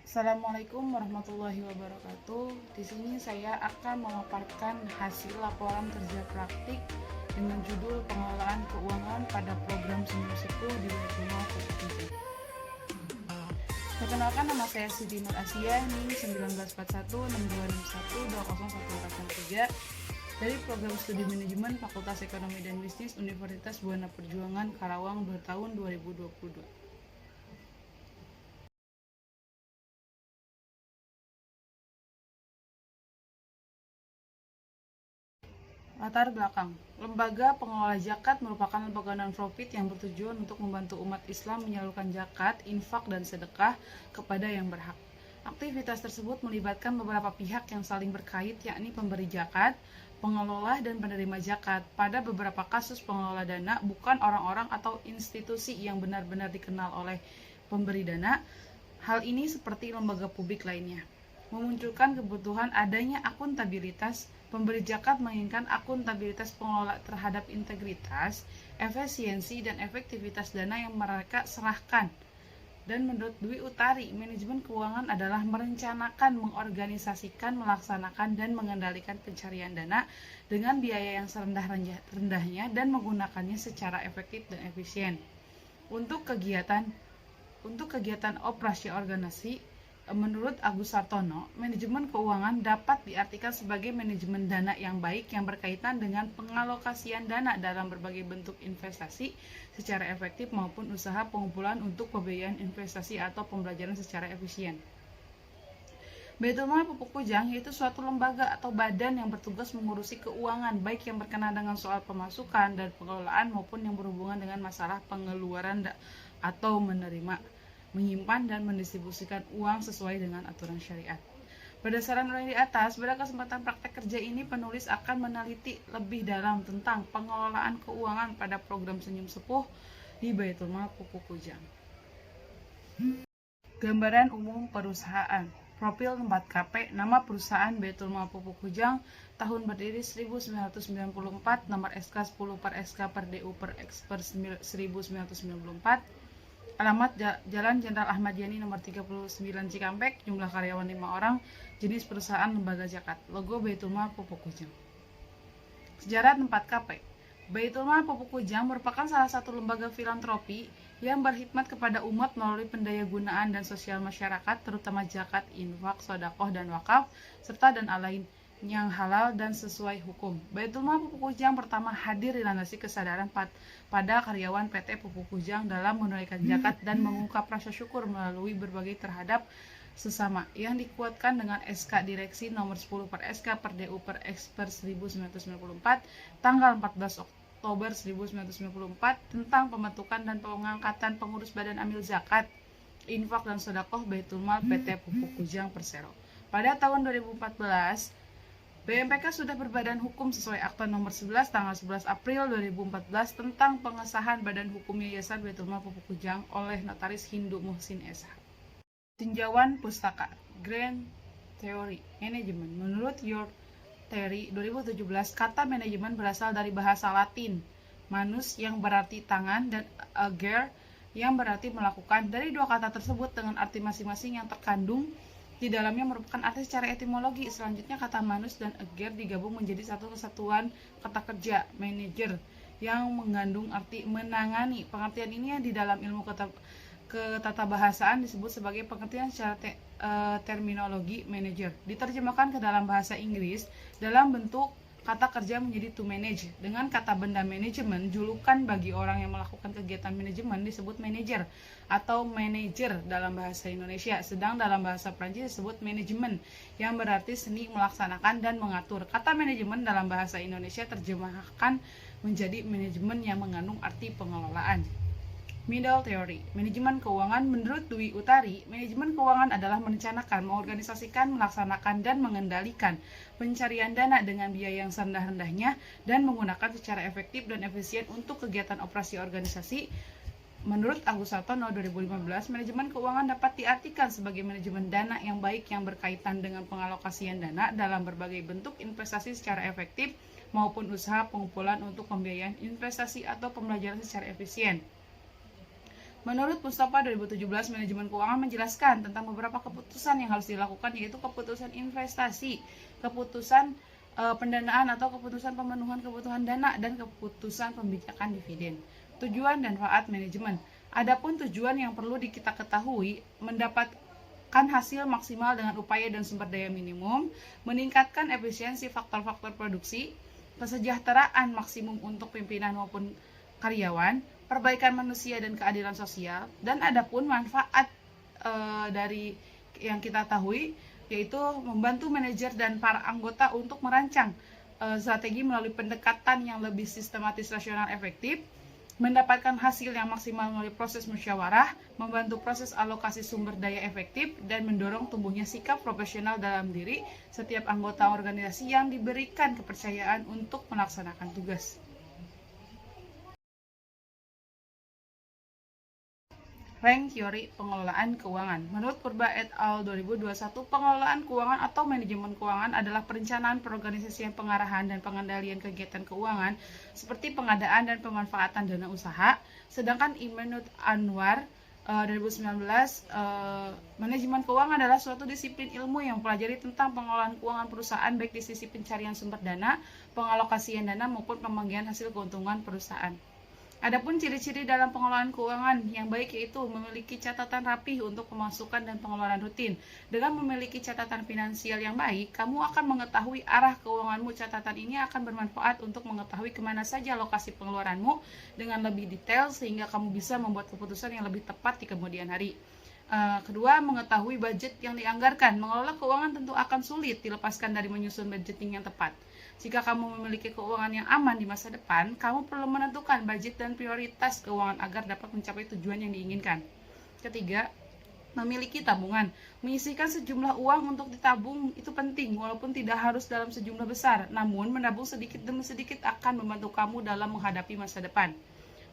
Assalamualaikum warahmatullahi wabarakatuh. Di sini saya akan memaparkan hasil laporan kerja praktik dengan judul pengelolaan keuangan pada program Senyum Sepuh di Baitul Provinsi. Perkenalkan, nama saya Siti Nur Asia, NIM 194162612014 dari program studi manajemen Fakultas Ekonomi dan Bisnis Universitas Buana Perjuangan Karawang tahun 2022. Latar belakang. Lembaga pengelola zakat merupakan lembaga non-profit yang bertujuan untuk membantu umat Islam menyalurkan zakat, infak, dan sedekah kepada yang berhak. Aktivitas tersebut melibatkan beberapa pihak yang saling berkait, yakni pemberi zakat, pengelola, dan penerima zakat. Pada beberapa kasus pengelola dana bukan orang-orang atau institusi yang benar-benar dikenal oleh pemberi dana. Hal ini seperti lembaga publik lainnya. Memunculkan kebutuhan adanya akuntabilitas. Pemberi zakat menginginkan akuntabilitas pengelola terhadap integritas, efisiensi, dan efektivitas dana yang mereka serahkan. Dan menurut Dwi Utari, manajemen keuangan adalah merencanakan, mengorganisasikan, melaksanakan, dan mengendalikan pencarian dana dengan biaya yang serendah-rendahnya dan menggunakannya secara efektif dan efisien. Untuk kegiatan operasi organisasi, menurut Agus Sartono, manajemen keuangan dapat diartikan sebagai manajemen dana yang baik yang berkaitan dengan pengalokasian dana dalam berbagai bentuk investasi secara efektif maupun usaha pengumpulan untuk pembiayaan investasi atau pembelajaran secara efisien. Baitul Mal Pupuk Kujang yaitu suatu lembaga atau badan yang bertugas mengurusi keuangan, baik yang berkenaan dengan soal pemasukan dan pengelolaan maupun yang berhubungan dengan masalah pengeluaran atau menerima, menyimpan, dan mendistribusikan uang sesuai dengan aturan syariat. Berdasarkan uraian di atas, pada kesempatan praktek kerja ini penulis akan meneliti lebih dalam tentang pengelolaan keuangan pada program Senyum Sepuh di Baitul Mal Pupuk Kujang. Gambaran umum perusahaan. Profil tempat KP, nama perusahaan Baitul Mal Pupuk Kujang, tahun berdiri 1994, nomor SK 10 per SK per DU per X per 1994, alamat Jalan Jenderal Ahmad Yani nomor 39 Cikampek, jumlah karyawan 5 orang, jenis perusahaan lembaga zakat, logo Baitul Mal Pupuk Kujang. Sejarah tempat KP. Baitul Mal Pupuk Kujang merupakan salah satu lembaga filantropi yang berkhidmat kepada umat melalui pendayagunaan dan sosial masyarakat, terutama zakat, infak, sedekah, dan wakaf, serta dan lain yang halal dan sesuai hukum. Baitul Mal Pupuk Kujang pertama hadir di landasi kesadaran pada karyawan PT Pupuk Kujang dalam menunaikan zakat dan mengungkap rasa syukur melalui berbagai terhadap sesama yang dikuatkan dengan SK Direksi nomor 10 per SK per DU per X per 1994 tanggal 14 Oktober 1994 tentang pembentukan dan pengangkatan pengurus Badan Amil Zakat, Infak, dan Sedekah Baitul Mal PT Pupuk Kujang Persero. Pada tahun 2014, BMPK sudah berbadan hukum sesuai Akta nomor 11 tanggal 11 April 2014 tentang pengesahan Badan Hukum Yayasan Baitul Mal Pupuk Kujang oleh Notaris Hindu Muhsin SH. Tinjauan pustaka, Grand Theory Management. Menurut Your Theory 2017, kata manajemen berasal dari bahasa Latin manus yang berarti tangan dan agere yang berarti melakukan. Dari dua kata tersebut dengan arti masing-masing yang terkandung di dalamnya merupakan arti secara etimologi. Selanjutnya kata manus dan agere digabung menjadi satu kesatuan kata kerja, manager, yang mengandung arti menangani. Pengertian ini di dalam ilmu ketatabahasaan disebut sebagai pengertian secara terminologi manager. Diterjemahkan ke dalam bahasa Inggris dalam bentuk kata kerja menjadi to manage. Dengan kata benda manajemen, julukan bagi orang yang melakukan kegiatan manajemen disebut manager atau manager dalam bahasa Indonesia. Sedang dalam bahasa Prancis disebut manajemen yang berarti seni melaksanakan dan mengatur. Kata manajemen dalam bahasa Indonesia terjemahkan menjadi manajemen yang mengandung arti pengelolaan. Middle Theory, manajemen keuangan. Menurut Dwi Utari, manajemen keuangan adalah merencanakan, mengorganisasikan, melaksanakan, dan mengendalikan pencarian dana dengan biaya yang serendah-rendahnya dan menggunakan secara efektif dan efisien untuk kegiatan operasi organisasi. Menurut Agus Sartono 2015, manajemen keuangan dapat diartikan sebagai manajemen dana yang baik yang berkaitan dengan pengalokasian dana dalam berbagai bentuk investasi secara efektif maupun usaha pengumpulan untuk pembiayaan investasi atau pembelajaran secara efisien. Menurut Mustafa 2017, manajemen keuangan menjelaskan tentang beberapa keputusan yang harus dilakukan, yaitu keputusan investasi, keputusan pendanaan atau keputusan pemenuhan kebutuhan dana, dan keputusan pembijakan dividen. Tujuan dan manfaat manajemen. Adapun tujuan yang perlu kita ketahui, mendapatkan hasil maksimal dengan upaya dan sumber daya minimum, meningkatkan efisiensi faktor-faktor produksi, kesejahteraan maksimum untuk pimpinan maupun karyawan, perbaikan manusia dan keadilan sosial. Dan adapun manfaat dari yang kita tahui, yaitu membantu manajer dan para anggota untuk merancang strategi melalui pendekatan yang lebih sistematis, rasional, efektif, mendapatkan hasil yang maksimal melalui proses musyawarah, membantu proses alokasi sumber daya efektif, dan mendorong tumbuhnya sikap profesional dalam diri setiap anggota organisasi yang diberikan kepercayaan untuk melaksanakan tugas. Rank teori pengelolaan keuangan. Menurut Purba et al. 2021, pengelolaan keuangan atau manajemen keuangan adalah perencanaan, perorganisasian, pengarahan, dan pengendalian kegiatan keuangan seperti pengadaan dan pemanfaatan dana usaha. Sedangkan Imanut Anwar 2019, manajemen keuangan adalah suatu disiplin ilmu yang mempelajari tentang pengelolaan keuangan perusahaan baik di sisi pencarian sumber dana, pengalokasian dana, maupun pembagian hasil keuntungan perusahaan. Adapun ciri-ciri dalam pengelolaan keuangan yang baik yaitu memiliki catatan rapih untuk pemasukan dan pengeluaran rutin. Dengan memiliki catatan finansial yang baik, kamu akan mengetahui arah keuanganmu. Catatan ini akan bermanfaat untuk mengetahui kemana saja lokasi pengeluaranmu dengan lebih detail sehingga kamu bisa membuat keputusan yang lebih tepat di kemudian hari. Kedua, mengetahui budget yang dianggarkan. Mengelola keuangan tentu akan sulit dilepaskan dari menyusun budgeting yang tepat. Jika kamu memiliki keuangan yang aman di masa depan, kamu perlu menentukan budget dan prioritas keuangan agar dapat mencapai tujuan yang diinginkan. Ketiga, memiliki tabungan. Menyisihkan sejumlah uang untuk ditabung itu penting, walaupun tidak harus dalam sejumlah besar. Namun, menabung sedikit demi sedikit akan membantu kamu dalam menghadapi masa depan.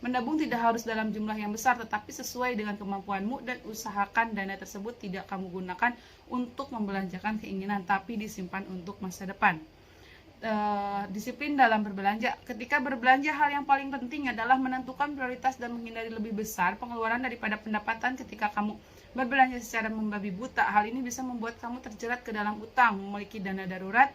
Menabung tidak harus dalam jumlah yang besar, tetapi sesuai dengan kemampuanmu, dan usahakan dana tersebut tidak kamu gunakan untuk membelanjakan keinginan, tapi disimpan untuk masa depan. Disiplin dalam berbelanja. Ketika berbelanja, hal yang paling penting adalah menentukan prioritas dan menghindari lebih besar pengeluaran daripada pendapatan. Ketika kamu berbelanja secara membabi buta, hal ini bisa membuat kamu terjerat ke dalam utang. Memiliki dana darurat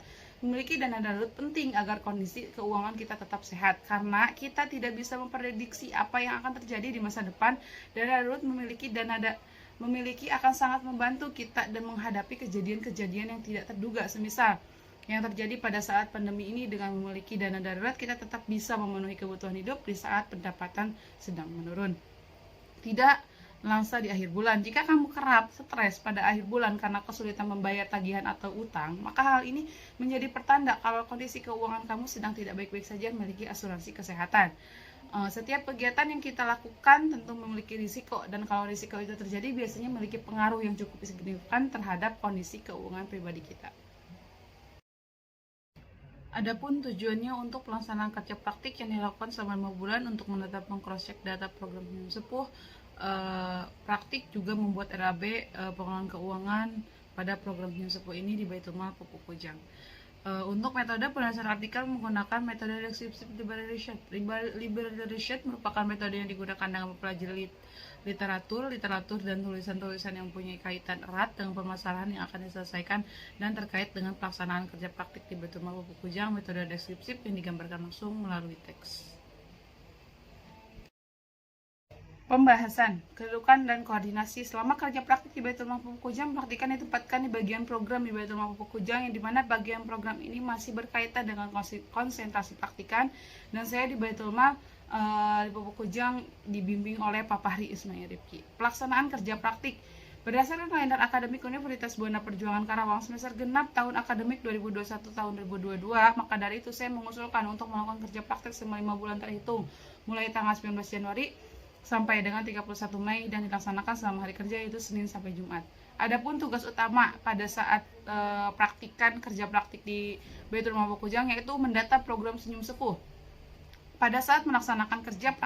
penting agar kondisi keuangan kita tetap sehat, karena kita tidak bisa memprediksi apa yang akan terjadi di masa depan. Dana darurat memiliki akan sangat membantu kita dan menghadapi kejadian-kejadian yang tidak terduga, semisal yang terjadi pada saat pandemi ini. Dengan memiliki dana darurat, kita tetap bisa memenuhi kebutuhan hidup di saat pendapatan sedang menurun. Tidak melangsa di akhir bulan. Jika kamu kerap stres pada akhir bulan karena kesulitan membayar tagihan atau utang, maka hal ini menjadi pertanda kalau kondisi keuangan kamu sedang tidak baik-baik saja. Memiliki asuransi kesehatan. Setiap kegiatan yang kita lakukan tentu memiliki risiko, dan kalau risiko itu terjadi biasanya memiliki pengaruh yang cukup signifikan terhadap kondisi keuangan pribadi kita. Adapun tujuannya untuk pelaksanaan kerja praktik yang dilakukan selama 5 bulan untuk menetap meng-cross-check data program Penyuluh Sepuh. Praktik juga membuat RAB pengelolaan keuangan pada program Penyuluh Sepuh ini di Baitul Mal Pupuk Kujang. Untuk metode penyelesaian artikel menggunakan metode descriptive liberation merupakan metode yang digunakan dalam mempelajari literatur dan tulisan-tulisan yang mempunyai kaitan erat dengan permasalahan yang akan diselesaikan dan terkait dengan pelaksanaan kerja praktik di Baitul Mal Pupuk Kujang. Metode deskripsif yang digambarkan langsung melalui teks. Pembahasan, kedudukan dan koordinasi. Selama kerja praktik di Baitul Mal Pupuk Kujang, praktikan ditempatkan di bagian program di Baitul Mal Pupuk Kujang, yang dimana bagian program ini masih berkaitan dengan konsentrasi praktikan, dan saya di Baitul Mal di Pupuk Kujang dibimbing oleh Pak Fahri Ismail Rifki. Pelaksanaan kerja praktik berdasarkan kalender akademik Universitas Buana Perjuangan Karawang semester genap tahun akademik 2021 tahun 2022, maka dari itu saya mengusulkan untuk melakukan kerja praktik selama 5 bulan terhitung mulai tanggal 19 Januari sampai dengan 31 Mei dan dilaksanakan selama hari kerja, yaitu Senin sampai Jumat. Adapun tugas utama pada saat praktikan kerja praktik di Baitul Mal Pupuk Kujang yaitu mendata program Senyum Sepuh. Pada saat melaksanakan kerja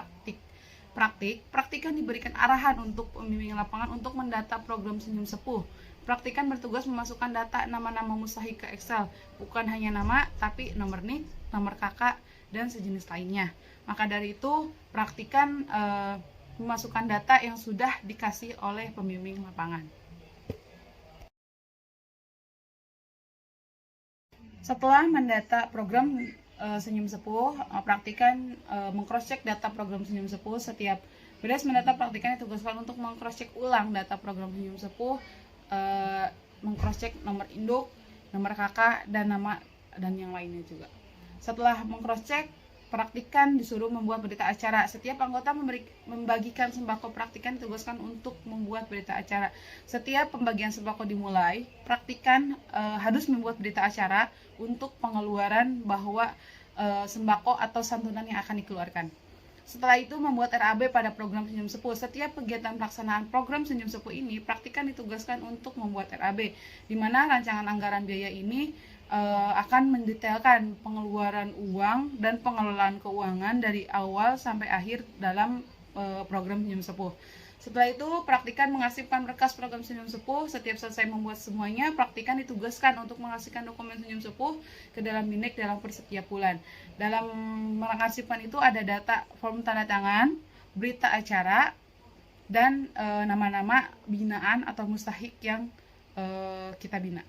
praktikan diberikan arahan untuk pembimbing lapangan untuk mendata program Senyum Sepuh. Praktikan bertugas memasukkan data nama-nama mustahik ke Excel, bukan hanya nama, tapi nomor NIK, nomor KK, dan sejenis lainnya. Maka dari itu, praktikan memasukkan data yang sudah dikasih oleh pembimbing lapangan. Setelah mendata program Senyum Sepuh, praktikan mengcross-check data program Senyum Sepuh. Setiap beres mendata, praktikan ditugaskan untuk mengcross-check ulang data program Senyum Sepuh, mengcross-check nomor induk, nomor kakak, dan nama dan yang lainnya juga. Setelah mengcross-check, praktikan disuruh membuat berita acara. Setiap anggota membagikan sembako, praktikan ditugaskan untuk membuat berita acara. Setiap pembagian sembako dimulai, praktikan harus membuat berita acara untuk pengeluaran bahwa sembako atau santunan yang akan dikeluarkan. Setelah itu membuat RAB pada program Senyum Sepuh. Setiap kegiatan pelaksanaan program Senyum Sepuh ini, praktikan ditugaskan untuk membuat RAB, di mana rancangan anggaran biaya ini akan mendetailkan pengeluaran uang dan pengelolaan keuangan dari awal sampai akhir dalam program Senyum Sepuh. Setelah itu, praktikan mengarsipkan berkas program Senyum Sepuh. Setiap selesai membuat semuanya, praktikan ditugaskan untuk mengarsipkan dokumen Senyum Sepuh ke dalam BINEK dalam setiap bulan. Dalam mengarsipkan itu ada data form tanda tangan, berita acara, dan nama-nama binaan atau mustahik yang kita bina.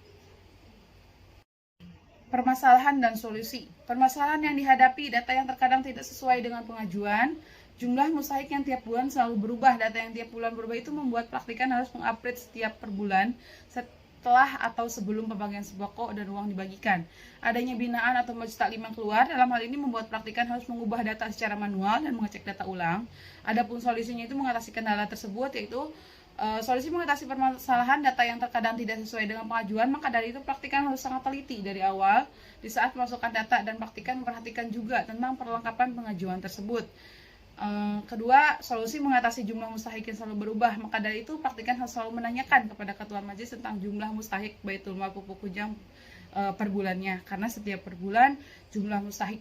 Permasalahan dan solusi. Permasalahan yang dihadapi, data yang terkadang tidak sesuai dengan pengajuan. Jumlah mustahik yang tiap bulan selalu berubah. Data yang tiap bulan berubah itu membuat praktikan harus mengupdate setiap per bulan setelah atau sebelum pembagian sembako dan uang dibagikan. Adanya binaan atau majelis taklim yang keluar, dalam hal ini membuat praktikan harus mengubah data secara manual dan mengecek data ulang. Adapun solusinya itu mengatasi kendala tersebut, yaitu solusi mengatasi permasalahan data yang terkadang tidak sesuai dengan pengajuan. Maka dari itu praktikan harus sangat teliti dari awal di saat memasukkan data, dan praktikan memperhatikan juga tentang perlengkapan pengajuan tersebut. Kedua, solusi mengatasi jumlah mustahik yang selalu berubah. Maka dari itu praktikan harus selalu menanyakan kepada ketua majelis tentang jumlah mustahik Baitul Mal Pupuk Kujang per bulannya, karena setiap per bulan jumlah mustahik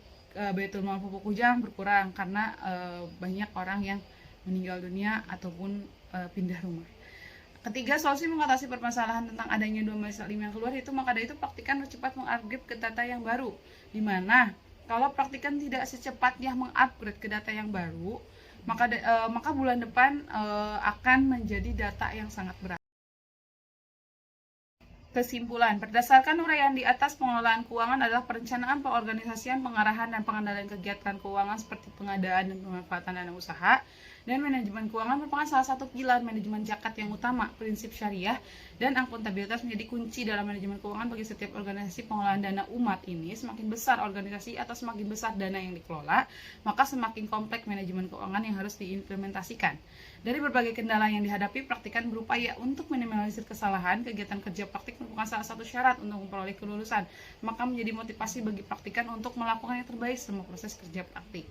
Baitul Mal Pupuk Kujang berkurang karena banyak orang yang meninggal dunia ataupun pindah rumah. Ketiga, solusi mengatasi permasalahan tentang adanya dua majelis taklim yang keluar, itu maka dari itu praktikan harus cepat mengupgrade ke data yang baru, di mana kalau praktikan tidak secepatnya mengupgrade ke data yang baru, maka bulan depan akan menjadi data yang sangat berat. Kesimpulan, berdasarkan uraian di atas, pengelolaan keuangan adalah perencanaan, pengorganisasian, pengarahan, dan pengendalian kegiatan keuangan seperti pengadaan dan pemanfaatan dana usaha. Dan manajemen keuangan merupakan salah satu pilar manajemen zakat yang utama. Prinsip syariah dan akuntabilitas menjadi kunci dalam manajemen keuangan bagi setiap organisasi. Pengelolaan dana umat ini, semakin besar organisasi atau semakin besar dana yang dikelola, maka semakin kompleks manajemen keuangan yang harus diimplementasikan. Dari berbagai kendala yang dihadapi, praktikan berupaya untuk minimalisir kesalahan. Kegiatan kerja praktik merupakan salah satu syarat untuk memperoleh kelulusan, maka menjadi motivasi bagi praktikan untuk melakukan yang terbaik selama proses kerja praktik.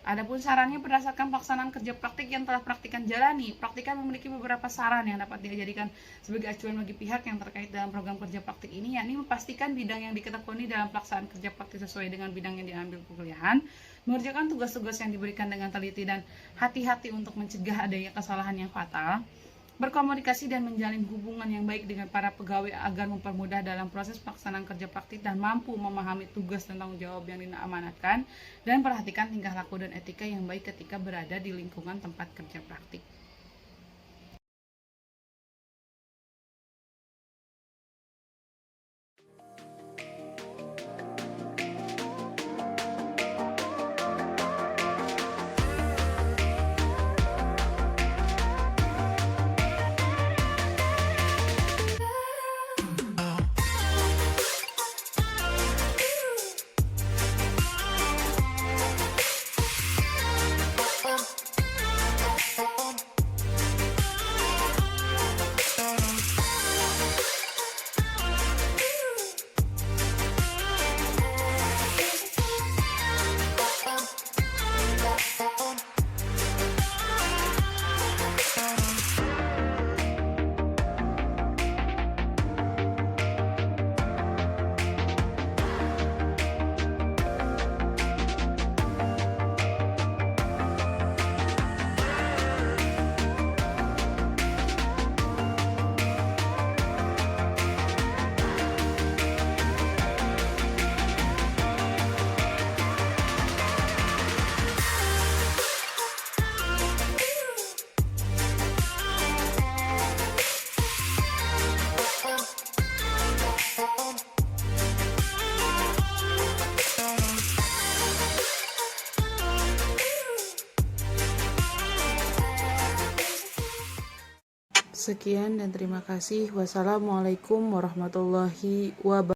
Adapun sarannya, berdasarkan pelaksanaan kerja praktik yang telah praktikan jalani, praktikan memiliki beberapa saran yang dapat dijadikan sebagai acuan bagi pihak yang terkait dalam program kerja praktik ini, yakni memastikan bidang yang ditekuni dalam pelaksanaan kerja praktik sesuai dengan bidang yang diambil perkuliahan, mengerjakan tugas-tugas yang diberikan dengan teliti dan hati-hati untuk mencegah adanya kesalahan yang fatal, berkomunikasi dan menjalin hubungan yang baik dengan para pegawai agar mempermudah dalam proses pelaksanaan kerja praktik dan mampu memahami tugas dan tanggung jawab yang diamanatkan, dan perhatikan tingkah laku dan etika yang baik ketika berada di lingkungan tempat kerja praktik. Sekian dan terima kasih. Wassalamualaikum warahmatullahi wabarakatuh.